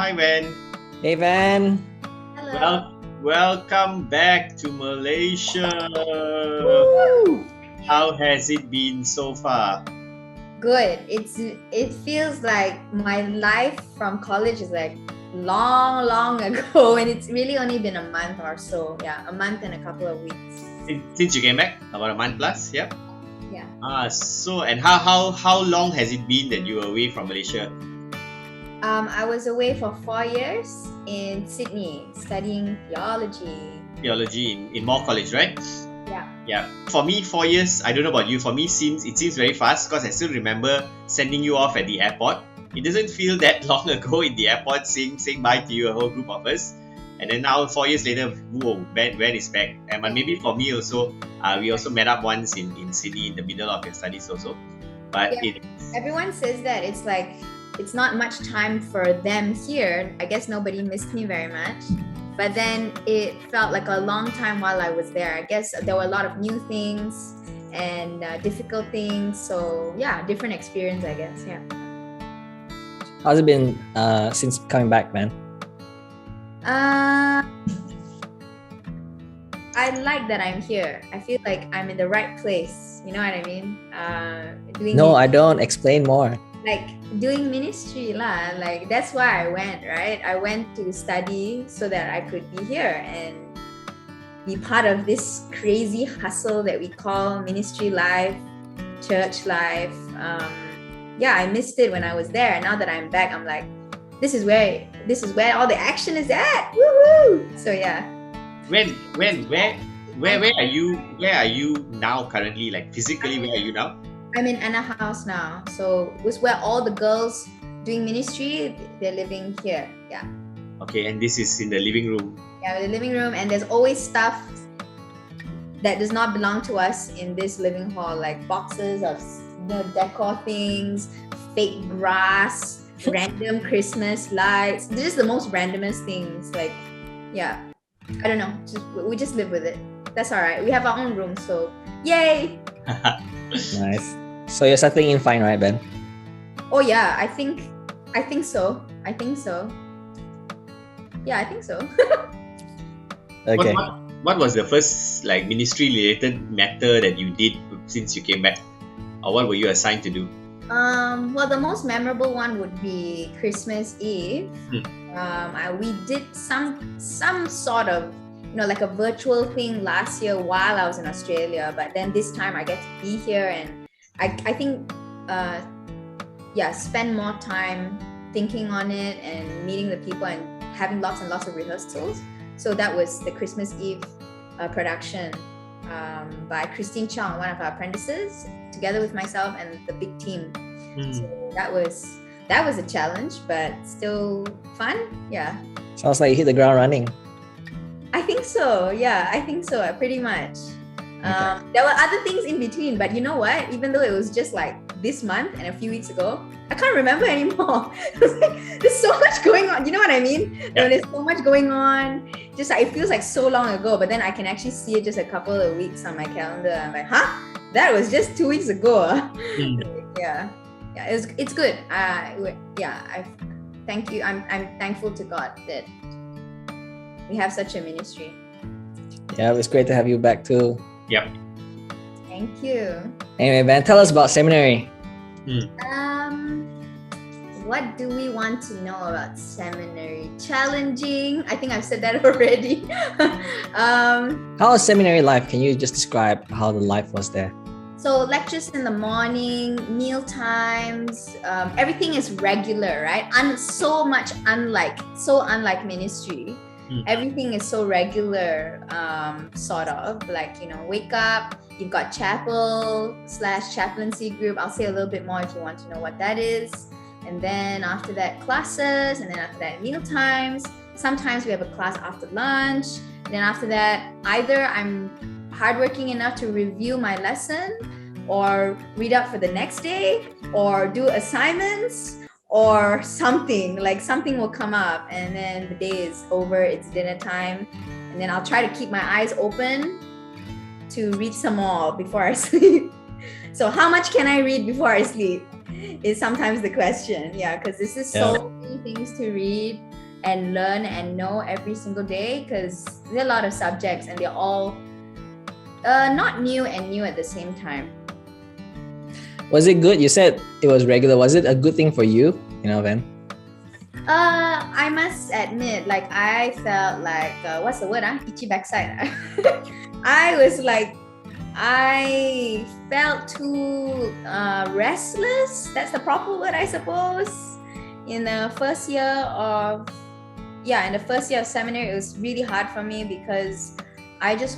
Hi, Van. Hey Van. Hello. Welcome back to Malaysia. Woo! How has it been so far? Good. It feels like my life from college is like long ago, and it's really only been a month or so. Yeah, a month and a couple of weeks. Since you came back, about a month plus, yeah. Yeah. And how long has it been that you were away from Malaysia? I was away for 4 years in Sydney studying theology. Theology in Moore College, right? Yeah. Yeah. For me, 4 years. I don't know about you. For me, it seems very fast because I still remember sending you off at the airport. It doesn't feel that long ago in the airport saying bye to you, a whole group of us. And then now 4 years later, whoa, Ben is back. And maybe for me also, we also met up once in Sydney in the middle of your studies also. But Yeah. Everyone says that it's like it's not much time for them here. I guess nobody missed me very much. But then it felt like a long time while I was there. I guess there were a lot of new things and difficult things. So yeah, different experience, I guess. Yeah. How's it been since coming back, man? I like that I'm here. I feel like I'm in the right place. You know what I mean? No, I don't. Explain more. Like doing ministry lah. Like that's why I went, right? I went to study so that I could be here and be part of this crazy hustle that we call ministry life, church life. Yeah, I missed it when I was there. And now that I'm back, I'm like, this is where all the action is at. Woohoo! So yeah. where are you? Where are you now currently? Like physically, where are you now? I'm in Anna House now. So it was where all the girls doing ministry, they're living here. Yeah. Okay, and this is in the living room. Yeah, the living room, and there's always stuff that does not belong to us in this living hall, like boxes of decor things, fake grass, random Christmas lights. This is the most randomest things. Like, yeah, I don't know. We just live with it. That's all right. We have our own room, so yay! Nice. So you're settling in fine, right, Ben? Oh yeah, I think so. Yeah, I think so. Okay. What was the first like ministry related matter that you did since you came back, or what were you assigned to do? Well, the most memorable one would be Christmas Eve. We did some sort of, like a virtual thing last year while I was in Australia, but then this time I get to be here, and I think spend more time thinking on it and meeting the people and having lots and lots of rehearsals. So that was the Christmas Eve production by Christine Chong, one of our apprentices, together with myself and the big team. So that was a challenge, but still fun. Yeah. Sounds like you hit the ground running. I think so. Yeah, I think so. Pretty much. There were other things in between, but you know what? Even though it was just like this month and a few weeks ago, I can't remember anymore. There's so much going on. You know what I mean? Yeah. There's so much going on. Just like, it feels like so long ago, but then I can actually see it just a couple of weeks on my calendar. I'm like, huh? That was just 2 weeks ago. Yeah. It's good. Thank you. I'm thankful to God that we have such a ministry. Yeah, it's great to have you back too. Yep. Thank you. Anyway, Ben, tell us about Seminary. What do we want to know about Seminary? Challenging. I think I've said that already. How was Seminary life? Can you just describe how the life was there? So lectures in the morning, meal times, everything is regular, right? So unlike ministry. Everything is so regular, sort of like, wake up, you've got chapel/chaplaincy group. I'll say a little bit more if you want to know what that is. And then after that, classes, and then after that, meal times. Sometimes we have a class after lunch. And then after that, either I'm hardworking enough to review my lesson or read up for the next day or do assignments or something will come up, and then the day is over, it's dinner time, and then I'll try to keep my eyes open to read some more before I sleep. So how much can I read before I sleep is sometimes the question. Yeah, because this is so many things to read. and learn and know every single day, because there are a lot of subjects and they're all not new and new at the same time. Was it good? You said it was regular. Was it a good thing for you, Van? I must admit, like, I felt like, what's the word? Itchy backside. I felt too restless. That's the proper word, I suppose. In the first year of seminary, it was really hard for me because I just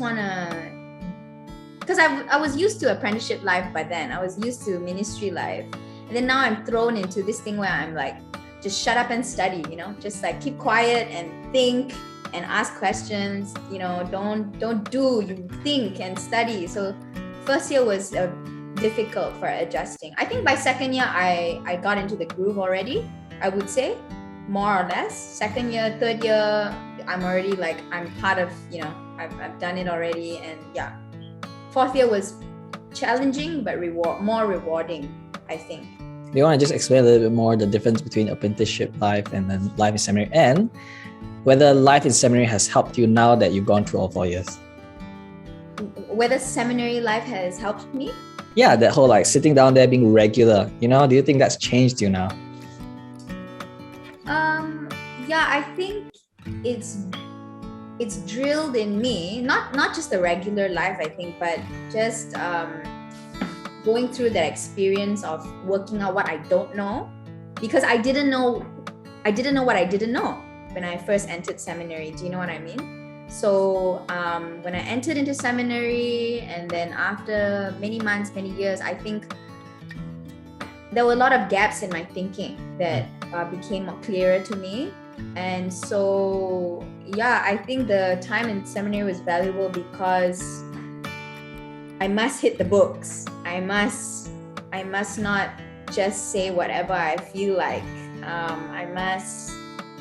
because I was used to apprenticeship life by then. I was used to ministry life. And then now I'm thrown into this thing where I'm like, just shut up and study, just like keep quiet and think and ask questions, don't do, you think and study. So first year was difficult for adjusting. I think by second year, I got into the groove already, I would say, more or less. Second year, third year, I'm already like, I'm part of, I've done it already. And yeah, fourth year was challenging, but more rewarding, I think. Do you want to just explain a little bit more the difference between apprenticeship life and then life in seminary, and whether life in seminary has helped you now that you've gone through all 4 years? Whether seminary life has helped me? Yeah, that whole like sitting down there being regular, do you think that's changed you now? Yeah, I think it's drilled in me, not just the regular life, I think, but just going through that experience of working out what I don't know, because I didn't know what I didn't know when I first entered seminary. Do you know what I mean? So when I entered into seminary, and then after many months, many years, I think there were a lot of gaps in my thinking that became more clearer to me. And so yeah, I think the time in seminary was valuable because I must hit the books. I must not just say whatever I feel like. I must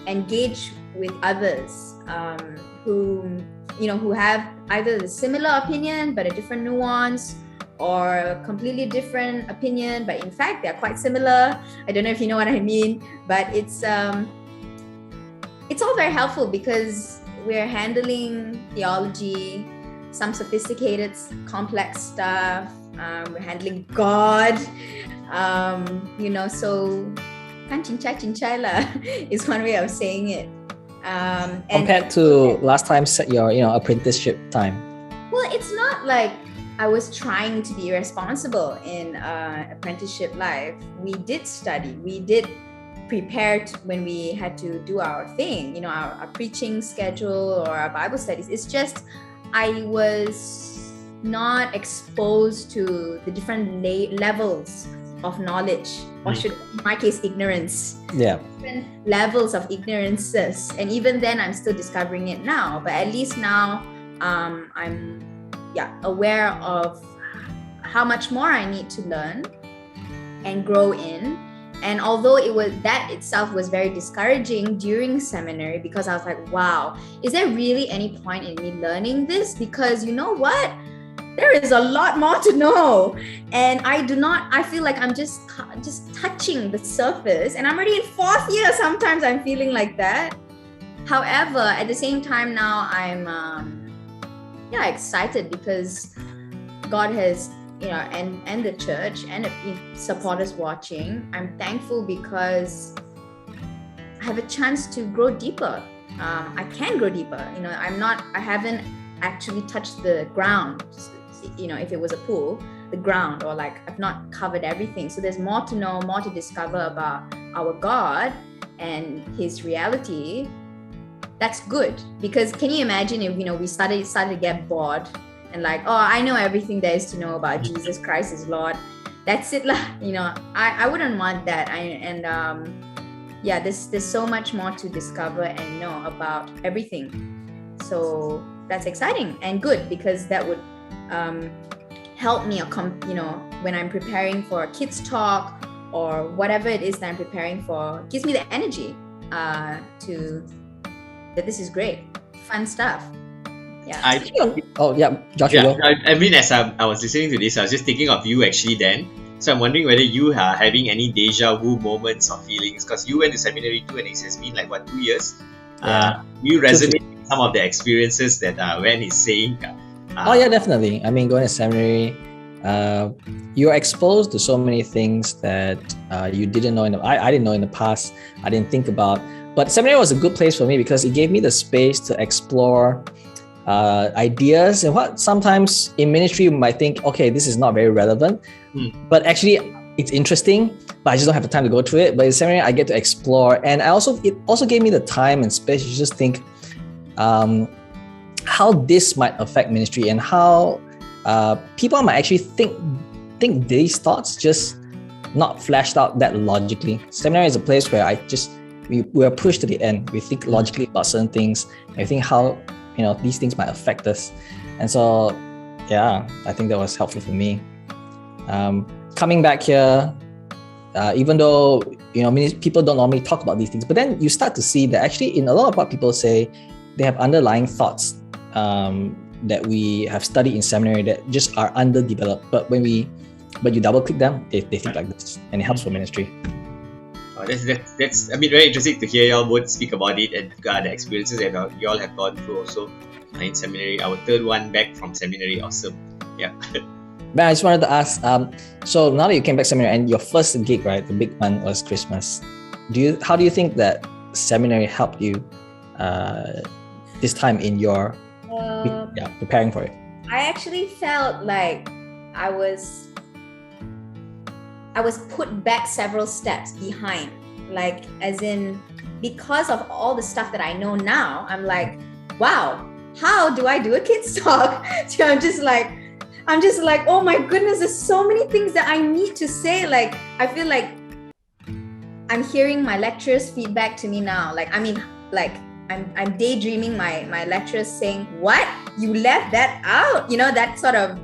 engage with others who have either the similar opinion but a different nuance, or a completely different opinion but in fact they're quite similar. I don't know if you know what I mean, but it's all very helpful because we're handling theology, some sophisticated, complex stuff. We're handling God, so kan cincai lah is one way of saying it. Compared to last time, your apprenticeship time. Well, it's not like I was trying to be irresponsible in apprenticeship life. We did study. We did prepare when we had to do our thing, our preaching schedule or our Bible studies. It's just I was not exposed to the different levels of knowledge, or should, in my case, ignorance. Yeah. Different levels of ignorances, and even then, I'm still discovering it now. But at least now, I'm aware of how much more I need to learn and grow in. And although that itself was very discouraging during seminary, because I was like, wow, is there really any point in me learning this? Because you know what? There is a lot more to know. And I feel like I'm just touching the surface, and I'm already in fourth year. Sometimes I'm feeling like that. However, at the same time now, I'm excited because God has, and the church and supporters watching. I'm thankful because I have a chance to grow deeper. I can grow deeper. I haven't actually touched the ground. If it was a pool, the ground, or like I've not covered everything. So there's more to know, more to discover about our God and His reality. That's good, because can you imagine if we started to get bored and like, oh, I know everything there is to know about Jesus Christ is Lord. That's it lah. I wouldn't want that. There's so much more to discover and know about everything. So that's exciting and good, because that would help me, when I'm preparing for a kids talk or whatever it is that I'm preparing for, gives me the energy that this is great, fun stuff. Yeah. Josh, you go. I mean, as I was listening to this, I was just thinking of you actually then. So I'm wondering whether you are having any deja vu moments or feelings, because you went to seminary too, and it has been like 2 years. Yeah. You resonate with some of the experiences that Wen is saying. Definitely. I mean, going to seminary, you're exposed to so many things that you didn't know I didn't know in the past. I didn't think about. But seminary was a good place for me because it gave me the space to explore ideas and what sometimes in ministry you might think, okay, this is not very relevant, but actually it's interesting, but I just don't have the time to go through it. But in seminary, I get to explore, and it also gave me the time and space to just think how this might affect ministry and how people might actually think these thoughts, just not flashed out that logically. Seminary is a place where we are pushed to the end. We think logically about certain things, and we think how these things might affect us. And so, I think that was helpful for me. Coming back here, even though many people don't normally talk about these things, but then you start to see that actually in a lot of what people say, they have underlying thoughts that we have studied in seminary that just are underdeveloped. But but you double click them, they think like this, and it helps for ministry. Oh, that's very interesting to hear y'all both speak about it and the experiences that y'all have gone through also in seminary. Our third one back from seminary, awesome. Yeah. But I just wanted to ask, so now that you came back seminary and your first gig, right, the big one was Christmas. How do you think that seminary helped you this time in your preparing for it? I actually felt like I was put back several steps behind, like as in, because of all the stuff that I know now, I'm like, wow, how do I do a kids talk? So I'm just like, oh my goodness, there's so many things that I need to say. Like, I feel like I'm hearing my lecturers feedback to me now. Like, I mean, like I'm daydreaming my lecturers saying, what? You left that out? That sort of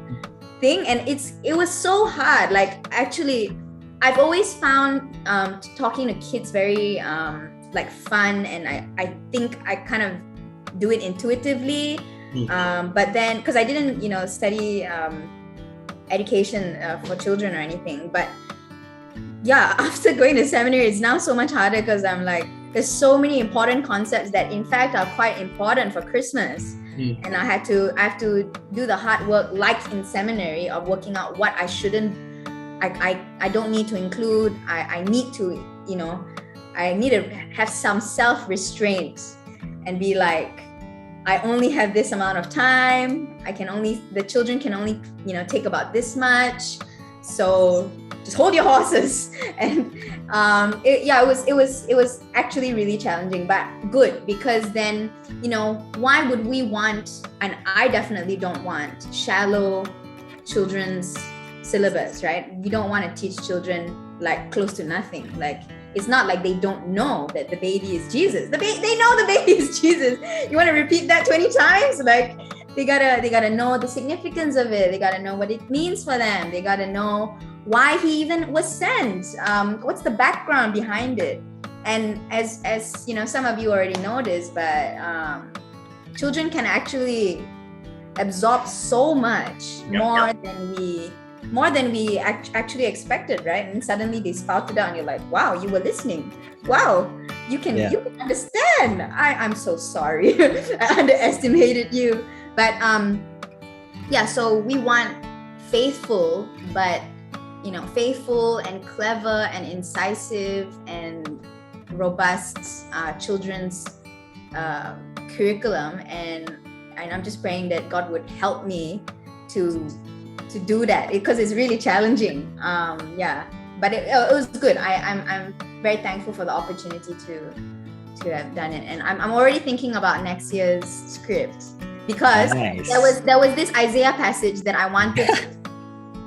thing. And it was so hard. Like, actually, I've always found talking to kids very fun, and I think I kind of do it intuitively. But then, because I didn't study education for children or anything, but after going to seminary, it's now so much harder because I'm like, there's so many important concepts that in fact are quite important for Christmas. And I have to do the hard work, like in seminary, of working out what I shouldn't, I don't need to include. I need to, I need to have some self-restraint and be like, I only have this amount of time. The children can only, take about this much. So just hold your horses. And it was actually really challenging, but good, because then, why would we want, and I definitely don't want shallow children's syllabus, right? You don't want to teach children like close to nothing. Like, it's not like they don't know that the baby is Jesus. They know the baby is Jesus. You want to repeat that 20 times? Like, they gotta know the significance of it. They gotta know what it means for them. They gotta know why he even was sent. What's the background behind it? And as some of you already know this, but children can actually absorb so much more than we actually expected, right? And suddenly they spouted out and you're like, wow, you were listening. Wow, you can understand. I'm so sorry. I underestimated you. But so we want faithful, but faithful and clever and incisive and robust children's curriculum, and I'm just praying that God would help me to do that, because it's really challenging. But it was good. I'm very thankful for the opportunity to have done it, and I'm already thinking about next year's script, because nice. there was this Isaiah passage that I wanted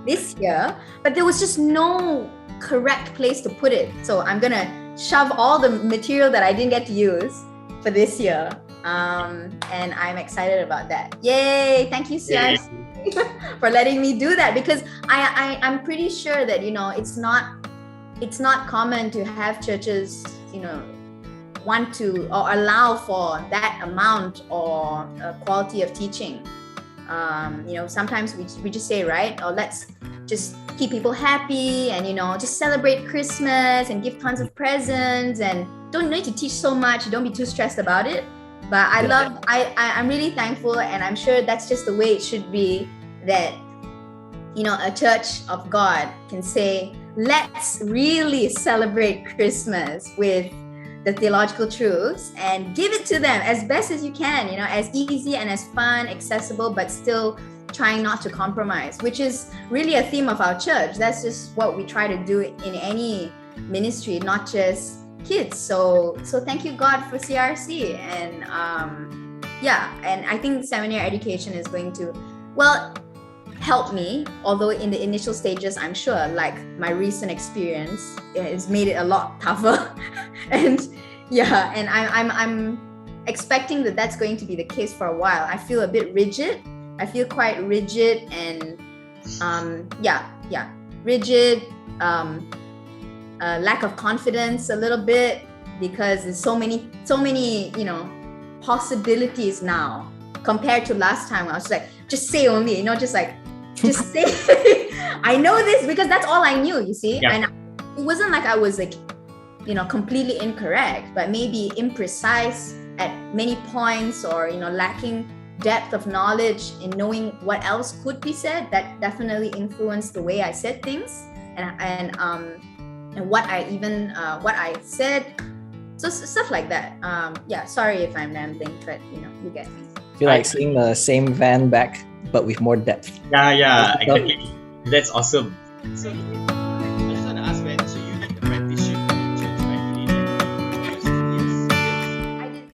this year, but there was just no correct place to put it. So I'm gonna shove all the material that I didn't get to use for this year, and I'm excited about that. Yay! Thank you, CERC, for letting me do that, because I'm pretty sure that it's not common to have churches want to or allow for that amount or quality of teaching. Sometimes we just say, right, or let's just keep people happy and just celebrate Christmas and give tons of presents and don't need to teach so much. Don't be too stressed about it. But I'm really thankful, and I'm sure that's just the way it should be, that a church of God can say, let's really celebrate Christmas with the theological truths and give it to them as best as you can, as easy and as fun, accessible, but still trying not to compromise, which is really a theme of our church. That's just what we try to do in any ministry, not just kids. So thank you, God, for CRC. And and I think seminary education is going to, help me, although in the initial stages, I'm sure, like my recent experience has made it a lot tougher. and I'm expecting that that's going to be the case for a while. I feel a bit rigid. I feel quite rigid and rigid, lack of confidence a little bit, because there's so many possibilities now compared to last time. I was like, just say only, just say. I know this because that's all I knew, you see. Yeah. And it wasn't like I was completely incorrect, but maybe imprecise at many points, or lacking depth of knowledge in knowing what else could be said. That definitely influenced the way I said things and what I said. So stuff like that. Sorry if I'm rambling, but you get me. I feel like seeing the same van back, but with more depth. Yeah, exactly. That's awesome. So,